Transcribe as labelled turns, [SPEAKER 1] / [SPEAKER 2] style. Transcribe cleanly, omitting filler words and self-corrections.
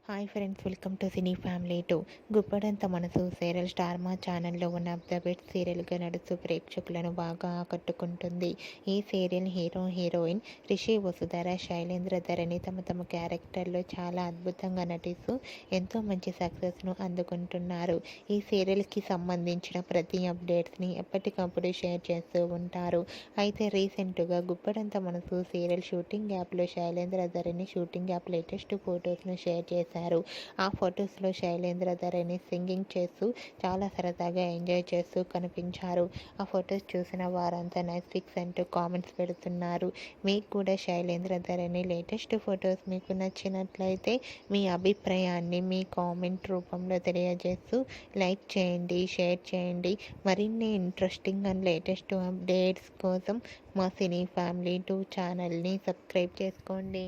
[SPEAKER 1] Hi friends, welcome to cine family 2. Guppedantha మనసు serial star మా ఛానల్లో ఉన్న ద బెస్ట్ సీరియల్గా నడుస్తూ ప్రేక్షకులను బాగా ఆకట్టుకుంటుంది. ఈ serial hero heroine Rishi Vasudhara Shailendra Dharani తమ క్యారెక్టర్లో చాలా అద్భుతంగా నటిస్తూ ఎంతో మంచి సక్సెస్ను అందుకుంటున్నారు. ఈ సీరియల్కి సంబంధించిన ప్రతి అప్డేట్స్ని ఎప్పటికప్పుడు షేర్ చేస్తూ ఉంటారు. అయితే రీసెంట్గా గుప్పడంత మనసు సీరియల్ షూటింగ్ యాప్లో శైలేంద్ర ధరణి షూటింగ్ యాప్ లేటెస్ట్ ఫొటోస్ను షేర్ చేశారు. ఆ ఫొటోస్లో శైలేంద్ర ధరణి సింగింగ్ చేస్తూ చాలా సరదాగా ఎంజాయ్ చేస్తూ కనిపించారు. ఆ ఫొటోస్ చూసిన వారంతా నైస్ పిక్స్ అంటూ కామెంట్స్ పెడుతున్నారు. మీకు కూడా శైలేంద్ర ధరణి లేటెస్ట్ ఫొటోస్ మీకు నచ్చినట్లయితే మీ అభిప్రాయాన్ని మీ కామెంట్ రూపంలో తెలియజేస్తూ లైక్ చేయండి, షేర్ చేయండి. మరిన్ని ఇంట్రెస్టింగ్ అండ్ లేటెస్ట్ అప్డేట్స్ కోసం మా సినీ ఫ్యామిలీ 2 ఛానల్ని సబ్స్క్రైబ్ చేసుకోండి.